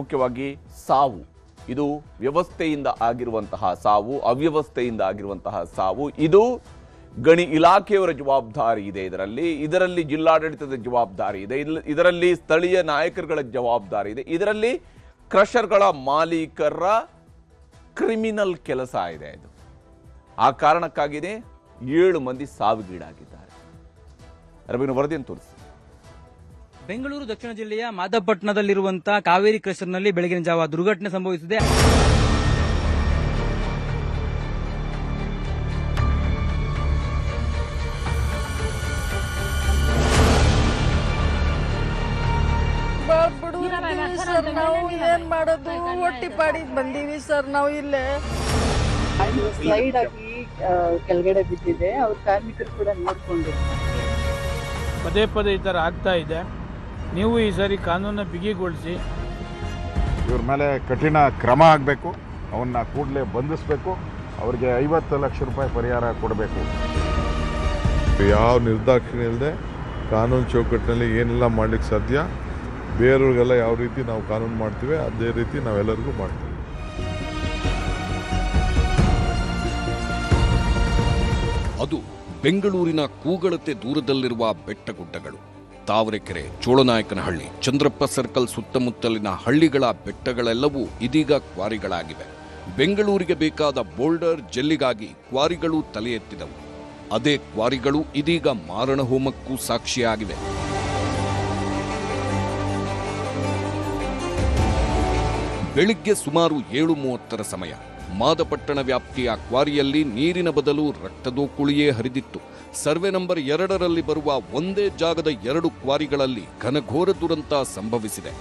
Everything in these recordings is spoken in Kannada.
ಮುಖ್ಯವಾಗಿ ಸಾವು, ಇದು ವ್ಯವಸ್ಥೆಯಿಂದ ಆಗಿರುವಂತಹ ಸಾವು, ಅವ್ಯವಸ್ಥೆಯಿಂದ ಆಗಿರುವಂತಹ ಸಾವು. ಇದು ಗಣಿ ಇಲಾಖೆಯವರ ಜವಾಬ್ದಾರಿ ಇದೆ, ಇದರಲ್ಲಿ ಜಿಲ್ಲಾಡಳಿತದ ಜವಾಬ್ದಾರಿ ಇದೆ, ಇದರಲ್ಲಿ ಸ್ಥಳೀಯ ನಾಯಕರುಗಳ ಜವಾಬ್ದಾರಿ ಇದೆ, ಇದರಲ್ಲಿ ಕ್ರಷರ್ಗಳ ಮಾಲೀಕರ ಕ್ರಿಮಿನಲ್ ಕೆಲಸ ಇದೆ. ಇದು ಆ ಕಾರಣಕ್ಕಾಗಿಯೇ 7 ಮಂದಿ ಸಾವಿಗೀಡಾಗಿದ್ದಾರೆ. ರವಿನ ವರದಿಯನ್ನು ತೋರಿಸಿ. ಬೆಂಗಳೂರು ದಕ್ಷಿಣ ಜಿಲ್ಲೆಯ ಮಾದಪಟ್ಟಣದಲ್ಲಿರುವಂತಹ ಕಾವೇರಿ ಕ್ರಷರ್ನಲ್ಲಿ ಬೆಳಗಿನ ಜಾವ ದುರ್ಘಟನೆ ಸಂಭವಿಸಿದೆ. ಸರ್ ನಾವು ಏನ್ ಮಾಡೋದು, ಒಟ್ಟಿ ಪಾಡಿ ಬಂದೀವಿ ಸರ್ ನಾವು ಇಲ್ಲೇ. ಸ್ಲೈಡ್ ಆಗಿ ಕೆಳಗಡೆ ಬಿದ್ದಿದೆ. ಅವ್ರ ಕಾರ್ಮಿಕರು ಕೂಡ ನೋಡ್ಕೊಂಡು ಪದೇ ಪದೇ ಈ ಥರ ಆಗ್ತಾ ಇದೆ. ನೀವು ಈ ಸಾರಿ ಕಾನೂನನ್ನ ಬಿಗಿಗೊಳಿಸಿ ಇವ್ರ ಮೇಲೆ ಕಠಿಣ ಕ್ರಮ ಆಗಬೇಕು. ಅವನ್ನ ಕೂಡಲೇ ಬಂಧಿಸಬೇಕು. ಅವ್ರಿಗೆ 50 ಲಕ್ಷ ರೂಪಾಯಿ ಪರಿಹಾರ ಕೊಡಬೇಕು. ಯಾವ ನಿರ್ದಾಕ್ಷಿಣ್ಯ ಇಲ್ಲದೆ ಕಾನೂನು ಚೌಕಟ್ಟಿನಲ್ಲಿ ಏನೆಲ್ಲ ಮಾಡ್ಲಿಕ್ಕೆ ಸಾಧ್ಯ, ಬೇರೆಯವ್ರಿಗೆಲ್ಲ ಯಾವ ರೀತಿ ನಾವು ಕಾನೂನು ಮಾಡ್ತೀವಿ ಅದೇ ರೀತಿ ನಾವೆಲ್ಲರಿಗೂ ಮಾಡ್ತೀವಿ. ಅದು ಬೆಂಗಳೂರಿನ ಕೂಗಳತೆ ದೂರದಲ್ಲಿರುವ ಬೆಟ್ಟಗುಡ್ಡಗಳು. ತಾವರೆಕೆರೆ, ಚೋಳನಾಯಕನಹಳ್ಳಿ, ಚಂದ್ರಪ್ಪ ಸರ್ಕಲ್ ಸುತ್ತಮುತ್ತಲಿನ ಹಳ್ಳಿಗಳ ಬೆಟ್ಟಗಳೆಲ್ಲವೂ ಇದೀಗ ಕ್ವಾರಿಗಳಾಗಿವೆ. ಬೆಂಗಳೂರಿಗೆ ಬೇಕಾದ ಬೋಲ್ಡರ್ ಜೆಲ್ಲಿಗಾಗಿ ಕ್ವಾರಿಗಳು ತಲೆ ಎತ್ತಿದವು. ಅದೇ ಕ್ವಾರಿಗಳು ಇದೀಗ ಮಾರಣಹೋಮಕ್ಕೂ ಸಾಕ್ಷಿಯಾಗಿವೆ. ಬೆಳಿಗ್ಗೆ ಸುಮಾರು 7:30 ಸಮಯ ಮಾದಪಟ್ಟಣ ವ್ಯಾಪ್ತಿಯ ಕ್ವಾರಿಯಲ್ಲಿ ನೀರಿನ ಬದಲು ರಕ್ತದ ಕುಳಿಯೇ ಹರಿದಿತ್ತು. ಸರ್ವೆ ನಂಬರ್ 2ರಲ್ಲಿ ಬರುವ ಒಂದೇ ಜಾಗದ 2 ಕ್ವಾರಿಗಳಲ್ಲಿ ಘನಘೋರ ದುರಂತ ಸಂಭವಿಸಿದೆ.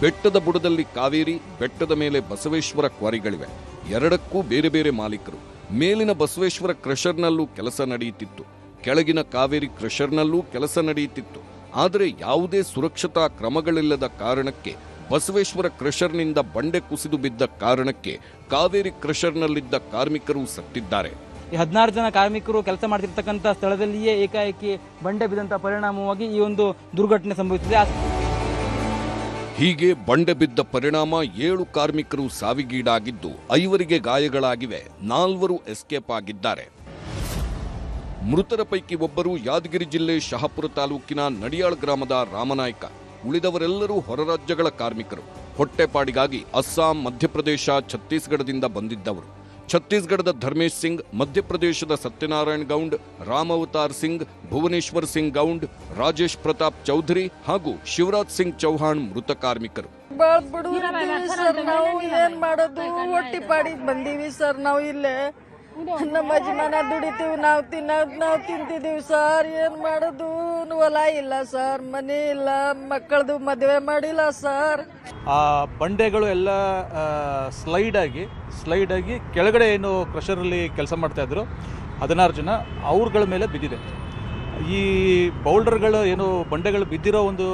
ಬೆಟ್ಟದ ಬುಡದಲ್ಲಿ ಕಾವೇರಿ, ಬೆಟ್ಟದ ಮೇಲೆ ಬಸವೇಶ್ವರ ಕ್ವಾರಿಗಳಿವೆ. ಎರಡಕ್ಕೂ ಬೇರೆ ಬೇರೆ ಮಾಲೀಕರು. ಮೇಲಿನ ಬಸವೇಶ್ವರ ಕ್ರಷರ್ನಲ್ಲೂ ಕೆಲಸ ನಡೆಯುತ್ತಿತ್ತು, ಕೆಳಗಿನ ಕಾವೇರಿ ಕ್ರಷರ್ನಲ್ಲೂ ಕೆಲಸ ನಡೆಯುತ್ತಿತ್ತು. ಆದರೆ ಯಾವುದೇ ಸುರಕ್ಷತಾ ಕ್ರಮಗಳಿಲ್ಲದ ಕಾರಣಕ್ಕೆ ಬಸವೇಶ್ವರ ಕ್ರಷರ್ನಿಂದ ಬಂಡೆ ಕುಸಿದು ಬಿದ್ದ ಕಾರಣಕ್ಕೆ ಕಾವೇರಿ ಕ್ರಷರ್ನಲ್ಲಿದ್ದ ಕಾರ್ಮಿಕರು ಸತ್ತಿದ್ದಾರೆ. 16 ಜನ ಕಾರ್ಮಿಕರು ಕೆಲಸ ಮಾಡ್ತಿರ್ತಕ್ಕಂಥ ಸ್ಥಳದಲ್ಲಿಯೇ ಏಕಾಏಕಿ ಬಂಡೆ ಬಿದ್ದಂತಹ ಪರಿಣಾಮವಾಗಿ ಈ ಒಂದು ದುರ್ಘಟನೆ ಸಂಭವಿಸಿದೆ. ಹೀಗೆ ಬಂಡೆ ಬಿದ್ದ ಪರಿಣಾಮ 7 ಕಾರ್ಮಿಕರು ಸಾವಿಗೀಡಾಗಿದ್ದು 5 ಗಾಯಗಳಾಗಿವೆ. 4 ಎಸ್ಕೇಪ್ ಆಗಿದ್ದಾರೆ. ಮೃತರ ಪೈಕಿ ಒಬ್ಬರು ಯಾದಗಿರಿ ಜಿಲ್ಲೆ ಶಹಾಪುರ ತಾಲೂಕಿನ ನಡಿಯಾಳ್ ಗ್ರಾಮದ ರಾಮನಾಯ್ಕ. ಉಳಿದವರೆಲ್ಲರೂ ಹೊರರಾಜ್ಯಗಳ ಕಾರ್ಮಿಕರು. ಹೊಟ್ಟೆಪಾಡಿಗಾಗಿ ಅಸ್ಸಾಂ, ಮಧ್ಯಪ್ರದೇಶ, ಛತ್ತೀಸ್ಗಢದಿಂದ ಬಂದಿದ್ದವರು. ಛತ್ತೀಸ್ಗಢದ ಧರ್ಮೇಶ್ ಸಿಂಗ್, ಮಧ್ಯಪ್ರದೇಶದ ಸತ್ಯನಾರಾಯಣ್ ಗೌಂಡ್, ರಾಮ್ ಅವತಾರ್ ಸಿಂಗ್, ಭುವನೇಶ್ವರ್ ಸಿಂಗ್ ಗೌಂಡ್, ರಾಜೇಶ್ ಪ್ರತಾಪ್ ಚೌಧರಿ ಹಾಗೂ ಶಿವರಾಜ್ ಸಿಂಗ್ ಚೌಹಾಣ್ ಮೃತ ಕಾರ್ಮಿಕರು. ಸರ್ ನಾವು ಏನ್ ಮಾಡೋದು, ಒಟ್ಟಿ ಪಾಡಿ ಬಂದೀವಿ ಸರ್ ನಾವು ಇಲ್ಲೇ. ನಮ್ಮ ಯಜಮಾನ ದುಡಿತೀವಿ, ನಾವು ತಿಂತಿದೀವಿ ಸರ್. ಏನ್ ಮಾಡೋದು, ಹೊಲ ಇಲ್ಲ ಸರ್, ಮನೆ ಇಲ್ಲ, ಮಕ್ಕಳದು ಮದುವೆ ಮಾಡಿಲ್ಲ ಸರ್. ಆ ಬಂಡೆಗಳು ಎಲ್ಲ ಸ್ಲೈಡ್ ಆಗಿ ಕೆಳಗಡೆ ಏನು ಕ್ರಷರಲ್ಲಿ ಕೆಲಸ ಮಾಡ್ತಾ ಇದ್ರು 16 ಜನ ಅವ್ರಗಳ ಮೇಲೆ ಬಿದ್ದಿದೆ. ಈ ಬೌಲ್ಡರ್ಗಳು ಏನು ಬಂಡೆಗಳು ಬಿದ್ದಿರೋ ಒಂದು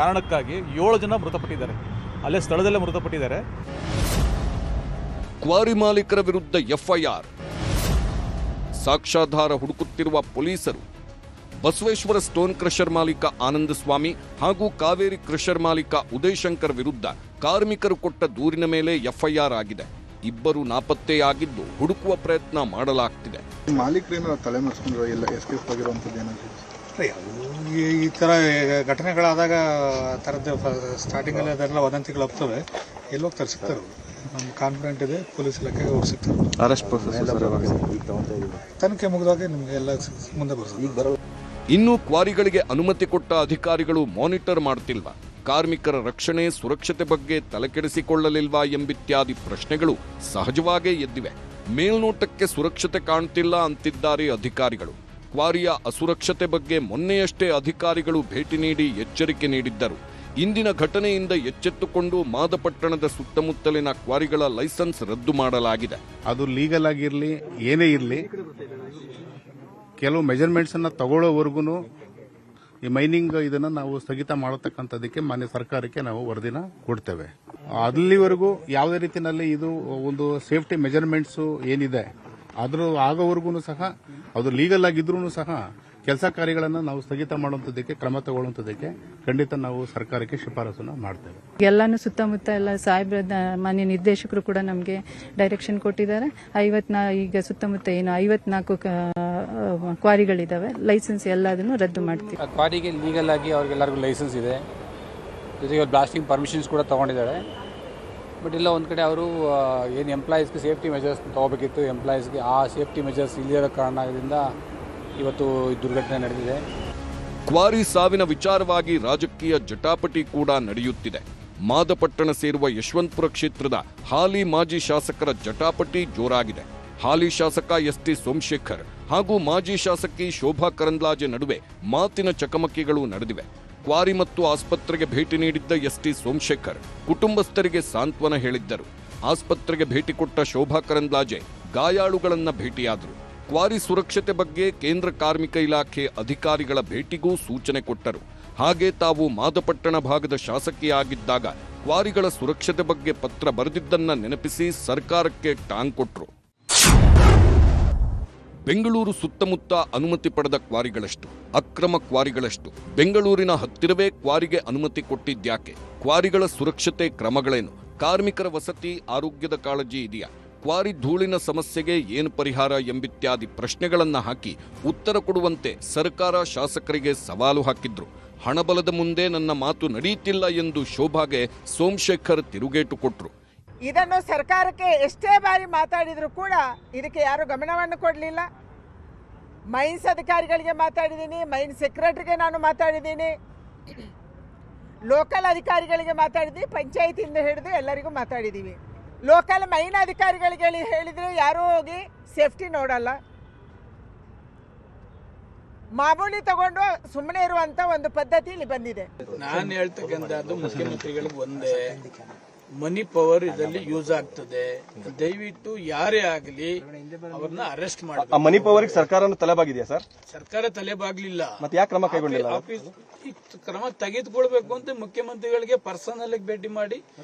ಕಾರಣಕ್ಕಾಗಿ 7 ಜನ ಮೃತಪಟ್ಟಿದ್ದಾರೆ, ಅಲ್ಲೇ ಸ್ಥಳದಲ್ಲೇ ಮೃತಪಟ್ಟಿದ್ದಾರೆ. ಕ್ವಾರಿ ಮಾಲೀಕರ ವಿರುದ್ಧ ಎಫ್ಐಆರ್, ಸಾಕ್ಷ್ಯಾಧಾರ ಹುಡುಕುತ್ತಿರುವ ಪೊಲೀಸರು. ಬಸವೇಶ್ವರ ಸ್ಟೋನ್ ಕ್ರಷರ್ ಮಾಲೀಕ ಆನಂದ ಸ್ವಾಮಿ ಹಾಗೂ ಕಾವೇರಿ ಕ್ರಷರ್ ಮಾಲೀಕ ಉದಯ್ ಶಂಕರ್ ವಿರುದ್ಧ ಕಾರ್ಮಿಕರು ಕೊಟ್ಟ ದೂರಿನ ಮೇಲೆ ಎಫ್ಐಆರ್ ಆಗಿದೆ. ಇಬ್ಬರು ನಾಪತ್ತೆಯಾಗಿದ್ದು ಹುಡುಕುವ ಪ್ರಯತ್ನ ಮಾಡಲಾಗ್ತಿದೆ. ಮಾಲೀಕರೇನು ತಲೆ ಮರೆಸ್ಕೊಂಡ್ರು, ಎಲ್ಲ ಎಸ್ಕೇಪ್ ಆಗಿರುವಂಥದ್ದು ಏನಾದ್ರು ಈ ಥರ ಘಟನೆಗಳಾದಾಗ ಥರದ ಸ್ಟಾರ್ಟಿಂಗಲ್ಲಿ ಅದೆಲ್ಲ ವದಂತಿಗಳು ಹೋಗ್ತವೆ. ಎಲ್ಲಿ ಹೋಗ್ತಾರೆ, ಸಿಗ್ತಾರೆ. ನಮ್ಗೆ ಕಾನ್ಫಿಡೆಂಟ್ ಇದೆ ಪೊಲೀಸ್ ಇಲಾಖೆಗೆ ಅವ್ರು ಸಿಗ್ತಾರೆ. ಅರೆಸ್ಟ್ ಪ್ರೊಸೆಸ್ ತನಿಖೆ ಮುಗಿದಾಗ ನಿಮಗೆ ಎಲ್ಲ ಮುಂದೆ ಬರ್ತದೆ. ಇನ್ನು ಕ್ವಾರಿಗಳಿಗೆ ಅನುಮತಿ ಕೊಟ್ಟ ಅಧಿಕಾರಿಗಳು ಮಾನಿಟರ್ ಮಾಡ್ತಿಲ್ವಾ, ಕಾರ್ಮಿಕರ ರಕ್ಷಣೆ ಸುರಕ್ಷತೆ ಬಗ್ಗೆ ತಲೆಕೆಡಿಸಿಕೊಳ್ಳಲಿಲ್ವಾ ಎಂಬಿತ್ಯಾದಿ ಪ್ರಶ್ನೆಗಳು ಸಹಜವಾಗೇ ಎದ್ದಿವೆ. ಮೇಲ್ನೋಟಕ್ಕೆ ಸುರಕ್ಷತೆ ಕಾಣ್ತಿಲ್ಲ ಅಂತಿದ್ದಾರೆ ಅಧಿಕಾರಿಗಳು. ಕ್ವಾರಿಯ ಅಸುರಕ್ಷತೆ ಬಗ್ಗೆ ಮೊನ್ನೆಯಷ್ಟೇ ಅಧಿಕಾರಿಗಳು ಭೇಟಿ ನೀಡಿ ಎಚ್ಚರಿಕೆ ನೀಡಿದ್ದರು. ಇಂದಿನ ಘಟನೆಯಿಂದ ಎಚ್ಚೆತ್ತುಕೊಂಡು ಮಾದಪಟ್ಟಣದ ಸುತ್ತಮುತ್ತಲಿನ ಕ್ವಾರಿಗಳ ಲೈಸೆನ್ಸ್ ರದ್ದು ಮಾಡಲಾಗಿದೆ. ಅದು ಲೀಗಲ್ ಆಗಿರಲಿ ಏನೇ ಇರಲಿ, ಕೆಲವು ಮೆಜರ್ಮೆಂಟ್ಸ್ ಅನ್ನ ತಗೊಳ್ಳೋವರೆಗೂ ಈ ಮೈನಿಂಗ್ ಇದನ್ನ ನಾವು ಸ್ಥಗಿತ ಮಾಡತಕ್ಕಂಥದಕ್ಕೆ ಮಾನ್ಯ ಸರ್ಕಾರಕ್ಕೆ ನಾವು ವರದಿನ ಕೊಡ್ತೇವೆ. ಅಲ್ಲಿವರೆಗೂ ಯಾವುದೇ ರೀತಿಯಲ್ಲಿ ಇದು ಒಂದು ಸೇಫ್ಟಿ ಮೆಜರ್ಮೆಂಟ್ಸ್ ಏನಿದೆ ಅದ್ರ ಆಗೋವರೆಗೂ ಸಹ ಅದು ಲೀಗಲ್ ಆಗಿದ್ರೂ ಸಹ ಕೆಲಸ ಕಾರ್ಯಗಳನ್ನು ನಾವು ಸ್ಥಗಿತ ಮಾಡುವಂಥದ್ದಕ್ಕೆ ಕ್ರಮ ತಗೊಳ್ಳುವಂಥದ್ದಕ್ಕೆ ಖಂಡಿತ ನಾವು ಸರ್ಕಾರಕ್ಕೆ ಶಿಫಾರಸನ್ನು ಮಾಡ್ತೇವೆ. ಎಲ್ಲಾನು ಸುತ್ತಮುತ್ತ ಎಲ್ಲ ಸಾಹೇಬ್ರ ಮಾನ್ಯ ನಿರ್ದೇಶಕರು ಕೂಡ ನಮಗೆ ಡೈರೆಕ್ಷನ್ ಕೊಟ್ಟಿದ್ದಾರೆ. ಈಗ ಸುತ್ತಮುತ್ತ ಏನು 54 ಕ್ವಾರಿಗಳಿದಾವೆ. ಲೈಸೆನ್ಸ್ ಎಲ್ಲದನ್ನು ರದ್ದು ಮಾಡ್ತೀವಿ. ಕ್ವಾರಿಗೆ ಲೀಗಲ್ ಆಗಿ ಅವ್ರಿಗೆಲ್ಲರಿಗೂ ಲೈಸೆನ್ಸ್ ಇದೆ, ಜೊತೆಗೆ ಬ್ಲಾಸ್ಟಿಂಗ್ ಪರ್ಮಿಷನ್ಸ್ ಕೂಡ ತೊಗೊಂಡಿದ್ದಾರೆ. ಬಟ್ ಇಲ್ಲ ಒಂದು ಕಡೆ ಅವರು ಏನು ಎಂಪ್ಲಾಯೀಸ್ಗೆ ಸೇಫ್ಟಿ ಮೆಜರ್ಸ್ ತೊಗೋಬೇಕಿತ್ತು, ಎಂಪ್ಲಾಯೀಸ್ಗೆ ಆ ಸೇಫ್ಟಿ ಮೆಜರ್ಸ್ ಇಲ್ಲದ ಕಾರಣದಿಂದ ಇವತ್ತು ದುರ್ಘಟನೆ ನಡೆದಿದೆ. ಕ್ವಾರಿ ಸಾವಿನ ವಿಚಾರವಾಗಿ ರಾಜಕೀಯ ಜಟಾಪಟಿ ಕೂಡ ನಡೆಯುತ್ತಿದೆ. ಮಾದಪಟ್ಟಣ ಸೇರುವ ಯಶವಂತಪುರ ಕ್ಷೇತ್ರದ ಹಾಲಿ ಮಾಜಿ ಶಾಸಕರ ಜಟಾಪಟಿ ಜೋರಾಗಿದೆ. ಹಾಲಿ ಶಾಸಕ ಎಸ್ಟಿ ಸೋಮಶೇಖರ್ ಹಾಗೂ ಮಾಜಿ ಶಾಸಕಿ ಶೋಭಾ ಕರಂದ್ಲಾಜೆ ನಡುವೆ ಮಾತಿನ ಚಕಮಕಿಗಳು ನಡೆದಿವೆ. ಕ್ವಾರಿ ಮತ್ತು ಆಸ್ಪತ್ರೆಗೆ ಭೇಟಿ ನೀಡಿದ್ದ ಎಸ್ಟಿ ಸೋಮಶೇಖರ್ ಕುಟುಂಬಸ್ಥರಿಗೆ ಸಾಂತ್ವನ ಹೇಳಿದ್ದರು. ಆಸ್ಪತ್ರೆಗೆ ಭೇಟಿ ಕೊಟ್ಟ ಶೋಭಾ ಕರಂದ್ಲಾಜೆ ಗಾಯಾಳುಗಳನ್ನ ಭೇಟಿಯಾದರು. ಕ್ವಾರಿ ಸುರಕ್ಷತೆ ಬಗ್ಗೆ ಕೇಂದ್ರ ಕಾರ್ಮಿಕ ಇಲಾಖೆ ಅಧಿಕಾರಿಗಳ ಭೇಟಿಗೂ ಸೂಚನೆ ಕೊಟ್ಟರು. ಹಾಗೆ ತಾವು ಮಾದಪಟ್ಟಣ ಭಾಗದ ಶಾಸಕಿಯಾಗಿದ್ದಾಗ ಕ್ವಾರಿಗಳ ಸುರಕ್ಷತೆ ಬಗ್ಗೆ ಪತ್ರ ಬರೆದಿದ್ದನ್ನ ನೆನಪಿಸಿ ಸರ್ಕಾರಕ್ಕೆ ಟಾಂಗ್ ಕೊಟ್ರು. ಬೆಂಗಳೂರು ಸುತ್ತಮುತ್ತ ಅನುಮತಿ ಪಡೆದ ಕ್ವಾರಿಗಳಷ್ಟು, ಅಕ್ರಮ ಕ್ವಾರಿಗಳಷ್ಟು, ಬೆಂಗಳೂರಿನ ಹತ್ತಿರವೇ ಕ್ವಾರಿಗೆ ಅನುಮತಿ ಕೊಟ್ಟಿದ್ಯಾಕೆ? ಕ್ವಾರಿಗಳ ಸುರಕ್ಷತೆ ಕ್ರಮಗಳೇನು? ಕಾರ್ಮಿಕರ ವಸತಿ, ಆರೋಗ್ಯದ ಕಾಳಜಿ ಇದೆಯಾ? ಕ್ವಾರಿ ಧೂಳಿನ ಸಮಸ್ಯೆಗೆ ಏನು ಪರಿಹಾರ ಎಂಬಿತ್ಯಾದಿ ಪ್ರಶ್ನೆಗಳನ್ನ ಹಾಕಿ ಉತ್ತರ ಕೊಡುವಂತೆ ಸರ್ಕಾರ ಶಾಸಕರಿಗೆ ಸವಾಲು ಹಾಕಿದ್ರು. ಹಣಬಲದ ಮುಂದೆ ನನ್ನ ಮಾತು ನಡೆಯುತ್ತಿಲ್ಲ ಎಂದು ಶೋಭಾಗೆ ಸೋಮಶೇಖರ್ ತಿರುಗೇಟು ಕೊಟ್ರು. ಇದನ್ನು ಸರ್ಕಾರಕ್ಕೆ ಎಷ್ಟೇ ಬಾರಿ ಮಾತಾಡಿದ್ರು ಕೂಡ ಇದಕ್ಕೆ ಯಾರು ಗಮನವನ್ನು ಕೊಡಲಿಲ್ಲ. ಮೈನ್ಸ್ ಅಧಿಕಾರಿಗಳಿಗೆ ಮಾತಾಡಿದ್ದೀನಿ, ಮೈನ್ಸ್ ಸೆಕ್ರೆಟರಿಗೆ ನಾನು ಮಾತಾಡಿದ್ದೀನಿ, ಲೋಕಲ್ ಅಧಿಕಾರಿಗಳಿಗೆ ಮಾತಾಡಿದ್ವಿ, ಪಂಚಾಯತಿಯಿಂದ ಹಿಡಿದು ಎಲ್ಲರಿಗೂ ಮಾತಾಡಿದ್ದೀವಿ. ಲೋಕಲ್ ಮೈನ್ ಅಧಿಕಾರಿಗಳಿಗೆ ಹೇಳಿದರೆ ಯಾರೂ ಹೋಗಿ ಸೇಫ್ಟಿ ನೋಡಲ್ಲ, ಮಾಮೂಲಿ ತಗೊಂಡು ಸುಮ್ಮನೆ ಇರುವಂತ ಒಂದು ಪದ್ಧತಿ ಇಲ್ಲಿ ಬಂದಿದೆ. ನಾನು ಹೇಳ್ತಕ್ಕಂಥದ್ದು ಮುಖ್ಯಮಂತ್ರಿಗಳಿಗೆ ಒಂದೇ, ಮನಿ ಪವರ್ ಇದರಲ್ಲಿ ಯೂಸ್ ಆಗ್ತದೆ. ದಯವಿಟ್ಟು ಯಾರೇ ಆಗಲಿ ಅವ್ರನ್ನ ಅರೆಸ್ಟ್ ಮಾಡಿ. ಮನಿ ಪವರ್ ಸರ್ಕಾರ ತಲೆಬಾಗಿದೆಯಾ ಸರ್? ಸರ್ಕಾರ ತಲೆಬಾಗ್ಲಿಲ್ಲ, ಮತ್ತೆ ಯಾಕೆ ಕ್ರಮ ಕೈಗೊಂಡಿಲ್ಲ? ಕ್ರಮ ತೆಗೆದುಕೊಳ್ಬೇಕು ಅಂತ ಮುಖ್ಯಮಂತ್ರಿಗಳಿಗೆ ಪರ್ಸನಲ್ ಆಗಿ ಭೇಟಿ ಮಾಡಿ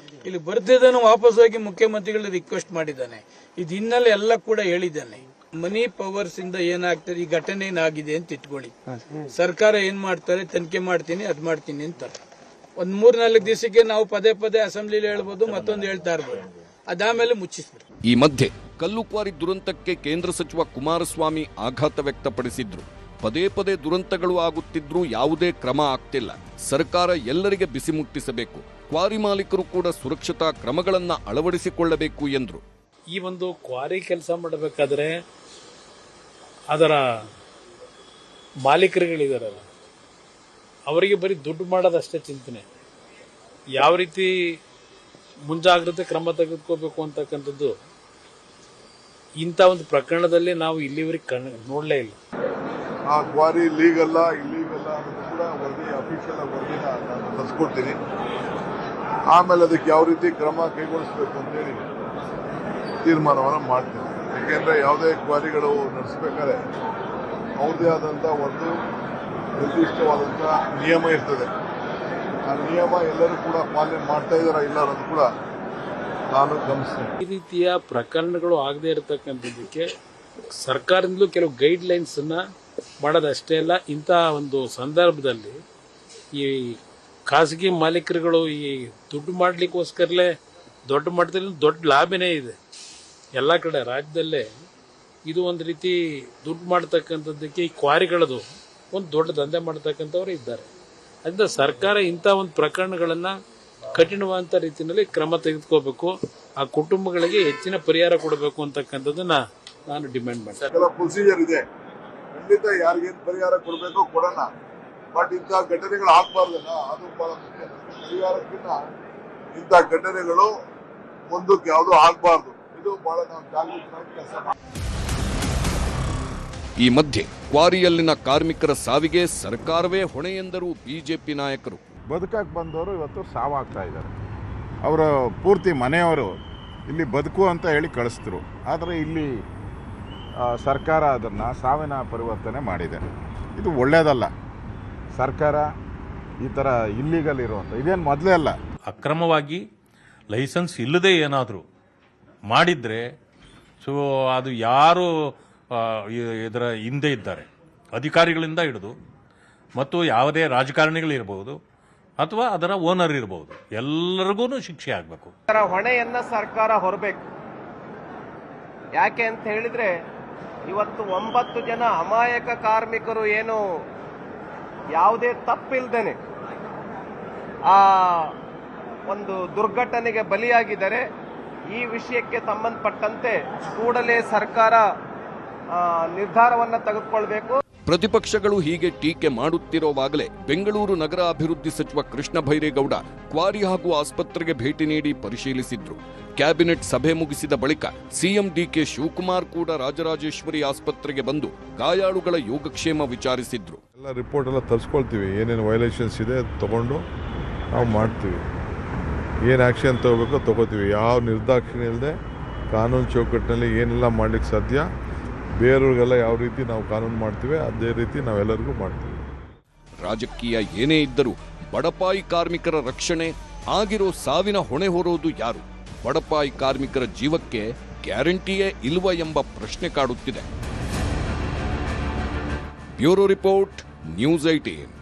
ಇಲ್ಲಿ ಬರ್ತಿದ್ದಾನೆ, ವಾಪಸ್ ಹೋಗಿ ಮುಖ್ಯಮಂತ್ರಿಗಳಿಗೆ ರಿಕ್ವೆಸ್ಟ್ ಮಾಡಿದ್ದಾನೆ. ಇದು ಹಿನ್ನೆಲೆ ಎಲ್ಲ ಕೂಡ ಹೇಳಿದ್ದಾನೆ. ಮನಿ ಪವರ್ಸ್ ಇಂದ ಏನಾಗ್ತದೆ, ಈ ಘಟನೆ ಏನಾಗಿದೆ ಅಂತ ಇಟ್ಕೊಳ್ಳಿ, ಸರ್ಕಾರ ಏನ್ ಮಾಡ್ತಾರೆ ತನಿಖೆ ಮಾಡ್ತೀನಿ, ಅದ್ ಮಾಡ್ತೀನಿ ಅಂತ ಒಂದ್ 3-4 ದಿವಸಕ್ಕೆ ನಾವು ಪದೇ ಪದೇ ಅಸೆಂಬ್ಲಿಲಿ ಹೇಳ್ಬೋದು, ಮತ್ತೊಂದು ಹೇಳ್ತಾ ಇರ್ಬೋದು, ಅದಾದ್ಮೇಲೆ ಮುಚ್ಚಿಸ್ಬಿಡ್ತೀವಿ. ಈ ಮಧ್ಯೆ ಕಲ್ಲುಕ್ವಾರಿ ದುರಂತಕ್ಕೆ ಕೇಂದ್ರ ಸಚಿವ ಕುಮಾರಸ್ವಾಮಿ ಆಘಾತ ವ್ಯಕ್ತಪಡಿಸಿದ್ರು. ಪದೇ ಪದೇ ದುರಂತಗಳು ಆಗುತ್ತಿದ್ರೂ ಯಾವುದೇ ಕ್ರಮ ಆಗ್ತಿಲ್ಲ. ಸರ್ಕಾರ ಎಲ್ಲರಿಗೆ ಬಿಸಿ ಮುಟ್ಟಿಸಬೇಕು, ಕ್ವಾರಿ ಮಾಲೀಕರು ಕೂಡ ಸುರಕ್ಷತಾ ಕ್ರಮಗಳನ್ನ ಅಳವಡಿಸಿಕೊಳ್ಳಬೇಕು ಎಂದ್ರು. ಈ ಒಂದು ಕ್ವಾರಿ ಕೆಲಸ ಮಾಡಬೇಕಾದ್ರೆ ಅದರ ಮಾಲೀಕರುಗಳಿದಾರಲ್ಲ ಅವರಿಗೆ ಬರೀ ದುಡ್ಡು ಮಾಡೋದಷ್ಟೇ ಚಿಂತನೆ. ಯಾವ ರೀತಿ ಮುಂಜಾಗ್ರತೆ ಕ್ರಮ ತೆಗೆದುಕೋಬೇಕು ಅಂತಕ್ಕಂಥದ್ದು ಇಂಥ ಒಂದು ಪ್ರಕರಣದಲ್ಲಿ ನಾವು ಇಲ್ಲಿವರೆಗೆ ನೋಡಲೇ ಇಲ್ಲ. ಆ ಕ್ವಾರಿ ಲೀಗಲ್ಲ ಇಲ್ಲೀಗಲ್ಲ ಅನ್ನೋದು ಕೂಡ ವರದಿ, ಅಫಿಷಿಯಲ್ ವರದಿನ ನಾನು ತರಿಸ್ಕೊಡ್ತೀನಿ. ಆಮೇಲೆ ಅದಕ್ಕೆ ಯಾವ ರೀತಿ ಕ್ರಮ ಕೈಗೊಳಿಸಬೇಕು ಅಂತೇಳಿ ತೀರ್ಮಾನವನ್ನು ಮಾಡ್ತೀನಿ. ಯಾಕೆಂದರೆ ಯಾವುದೇ ಕ್ವಾರಿಗಳು ನಡೆಸಬೇಕಾದ್ರೆ ಅವ್ರದ್ದೇ ಆದಂಥ ಒಂದು ನಿರ್ದಿಷ್ಟವಾದಂಥ ನಿಯಮ ಇರ್ತದೆ. ಆ ನಿಯಮ ಎಲ್ಲರೂ ಕೂಡ ಪಾಲನೆ ಮಾಡ್ತಾ ಇದ್ದಾರಾ ಇಲ್ಲ ಅನ್ನೋದು ಕೂಡ ನಾನು ಗಮನಿಸ್ತೇನೆ. ಈ ರೀತಿಯ ಪ್ರಕರಣಗಳು ಆಗದೆ ಇರತಕ್ಕಂಥದ್ದಕ್ಕೆ ಸರ್ಕಾರದಿಂದಲೂ ಕೆಲವು ಗೈಡ್ ಲೈನ್ಸ್ ಅನ್ನ ಮಾಡೋದಷ್ಟೇ ಅಲ್ಲ, ಇಂಥ ಒಂದು ಸಂದರ್ಭದಲ್ಲಿ ಈ ಖಾಸಗಿ ಮಾಲೀಕರುಗಳು ಈ ದುಡ್ಡು ಮಾಡಲಿಕ್ಕೋಸ್ಕರಲೇ ದೊಡ್ಡ ಮಟ್ಟದಲ್ಲಿ ದೊಡ್ಡ ಲಾಭನೇ ಇದೆ. ಎಲ್ಲ ಕಡೆ ರಾಜ್ಯದಲ್ಲೇ ಇದು ಒಂದು ರೀತಿ ದುಡ್ಡು ಮಾಡ್ತಕ್ಕಂಥದ್ದಕ್ಕೆ ಈ ಕ್ವಾರಿಗಳದು ಒಂದು ದೊಡ್ಡ ದಂಧೆ ಮಾಡ್ತಕ್ಕಂಥವ್ರು ಇದ್ದಾರೆ. ಅದರಿಂದ ಸರ್ಕಾರ ಇಂಥ ಒಂದು ಪ್ರಕರಣಗಳನ್ನು ಕಠಿಣವಾದಂಥ ರೀತಿಯಲ್ಲಿ ಕ್ರಮ ತೆಗೆದುಕೋಬೇಕು, ಆ ಕುಟುಂಬಗಳಿಗೆ ಹೆಚ್ಚಿನ ಪರಿಹಾರ ಕೊಡಬೇಕು ಅಂತಕ್ಕಂಥದ್ದನ್ನ ನಾನು ಡಿಮ್ಯಾಂಡ್ ಮಾಡ್ತೇನೆ. ಕೆಲ ಪ್ರೊಸೀಜರ್ ಇದೆ, ಖಂಡಿತ ಯಾರಿಗೇನು ಪರಿಹಾರ ಕೊಡಬೇಕು ಕೊಡೋಣ, ಬಟ್ ಇಂಥ ಘಟನೆಗಳು ಆಗಬಾರ್ದಲ್ಲ, ಅದು ಬಹಳ ಮುಖ್ಯ. ಪರಿಹಾರಕ್ಕಿಂತ ಇಂಥ ಘಟನೆಗಳು ಮುಂದಕ್ಕೆ ಯಾವುದೂ ಆಗಬಾರ್ದು, ಇದು ಬಹಳ ನಾವು ಜಾಗೃತರಾಗಿ ಕೆಲಸ ಮಾಡ್ತೀವಿ. ಈ ಮಧ್ಯೆ ಕ್ವಾರಿಯಲ್ಲಿನ ಕಾರ್ಮಿಕರ ಸಾವಿಗೆ ಸರ್ಕಾರವೇ ಹೊಣೆ ಎಂದರು ಬಿಜೆಪಿ ನಾಯಕರು. ಬದುಕಕ್ಕೆ ಬಂದವರು ಇವತ್ತು ಸಾವಾಗ್ತಾ ಇದ್ದಾರೆ. ಅವರ ಪೂರ್ತಿ ಮನೆಯವರು ಇಲ್ಲಿ ಬದುಕು ಅಂತ ಹೇಳಿ ಕಳಿಸಿದ್ರು. ಆದರೆ ಇಲ್ಲಿ ಸರ್ಕಾರ ಅದನ್ನು ಸಾವಿನ ಪರಿವರ್ತನೆ ಮಾಡಿದೆ. ಇದು ಒಳ್ಳೆಯದಲ್ಲ. ಸರ್ಕಾರ ಈ ಥರ ಇಲ್ಲಿಗಲ್ ಇರುವಂಥ ಇದೇನು ಮೊದಲೇ ಅಲ್ಲ. ಅಕ್ರಮವಾಗಿ ಲೈಸೆನ್ಸ್ ಇಲ್ಲದೆ ಏನಾದರೂ ಮಾಡಿದರೆ ಸೊ ಅದು ಯಾರು ಇದರ ಹಿಂದೆ ಇದ್ದಾರೆ, ಅಧಿಕಾರಿಗಳಿಂದ ಹಿಡಿದು ಮತ್ತು ಯಾವುದೇ ರಾಜಕಾರಣಿಗಳಿರ್ಬೋದು ಅಥವಾ ಅದರ ಓನರ್ ಇರಬಹುದು, ಎಲ್ಲರಿಗೂ ಶಿಕ್ಷೆ ಆಗಬೇಕು. ಅದರ ಹೊಣೆಯನ್ನ ಸರ್ಕಾರ ಹೊರಬೇಕು. ಯಾಕೆ ಅಂತ ಹೇಳಿದ್ರೆ ಇವತ್ತು 9 ಜನ ಅಮಾಯಕ ಕಾರ್ಮಿಕರು ಏನು ಯಾವುದೇ ತಪ್ಪಿಲ್ದೇನೆ ಆ ಒಂದು ದುರ್ಘಟನೆಗೆ ಬಲಿಯಾಗಿದ್ದಾರೆ. ಈ ವಿಷಯಕ್ಕೆ ಸಂಬಂಧಪಟ್ಟಂತೆ ಕೂಡಲೇ ಸರ್ಕಾರ ನಿರ್ಧಾರವನ್ನ ತೆಗೆದುಕೊಳ್ಬೇಕು. ಪ್ರತಿಪಕ್ಷಗಳು ಹೀಗೆ ಟೀಕೆ ಮಾಡುತ್ತಿರುವಾಗಲೇ ಬೆಂಗಳೂರು ನಗರ ಅಭಿವೃದ್ಧಿ ಸಚಿವ ಕೃಷ್ಣ ಬೈರೇಗೌಡ ಕ್ವಾರಿ ಹಾಗೂ ಆಸ್ಪತ್ರೆಗೆ ಭೇಟಿ ನೀಡಿ ಪರಿಶೀಲಿಸಿದ್ರು. ಕ್ಯಾಬಿನೆಟ್ ಸಭೆ ಮುಗಿಸಿದ ಬಳಿಕ ಸಿಎಂ ಡಿಕೆ ಶಿವಕುಮಾರ್ ಕೂಡ ರಾಜರಾಜೇಶ್ವರಿ ಆಸ್ಪತ್ರೆಗೆ ಬಂದು ಗಾಯಾಳುಗಳ ಯೋಗಕ್ಷೇಮ ವಿಚಾರಿಸಿದ್ರು. ಎಲ್ಲ ರಿಪೋರ್ಟ್ ಎಲ್ಲ ತರಿಸ್ಕೊಳ್ತೀವಿ, ಏನೇನು ವೈಲೇಷನ್ಸ್ ಇದೆ ತಗೊಂಡು ನಾವು ಮಾಡ್ತೀವಿ, ಏನು ಆ್ಯಕ್ಷನ್ ತಗೋಬೇಕೋ ತಗೋತೀವಿ. ಯಾವ ನಿರ್ದಾಕ್ಷಿಣ್ಯ ಇಲ್ಲದೆ ಕಾನೂನು ಚೌಕಟ್ಟಿನಲ್ಲಿ ಏನೆಲ್ಲ ಮಾಡ್ಲಿಕ್ಕೆ ಸಾಧ್ಯ, ಬೇರೆಯವ್ರಿಗೆಲ್ಲ ಯಾವ ರೀತಿ ನಾವು ಕಾನೂನು ಮಾಡ್ತೀವಿ ಅದೇ ರೀತಿ ನಾವೆಲ್ಲರಿಗೂ ಮಾಡ್ತೀವಿ. ರಾಜಕೀಯ ಏನೇ ಇದ್ದರೂ ಬಡಪಾಯಿ ಕಾರ್ಮಿಕರ ರಕ್ಷಣೆ, ಆಗಿರೋ ಸಾವಿನ ಹೊಣೆ ಹೊರೋದು ಯಾರು? ಬಡಪಾಯಿ ಕಾರ್ಮಿಕರ ಜೀವಕ್ಕೆ ಗ್ಯಾರಂಟಿಯೇ ಇಲ್ವ ಎಂಬ ಪ್ರಶ್ನೆ ಕಾಡುತ್ತಿದೆ. Bureau report, news 18.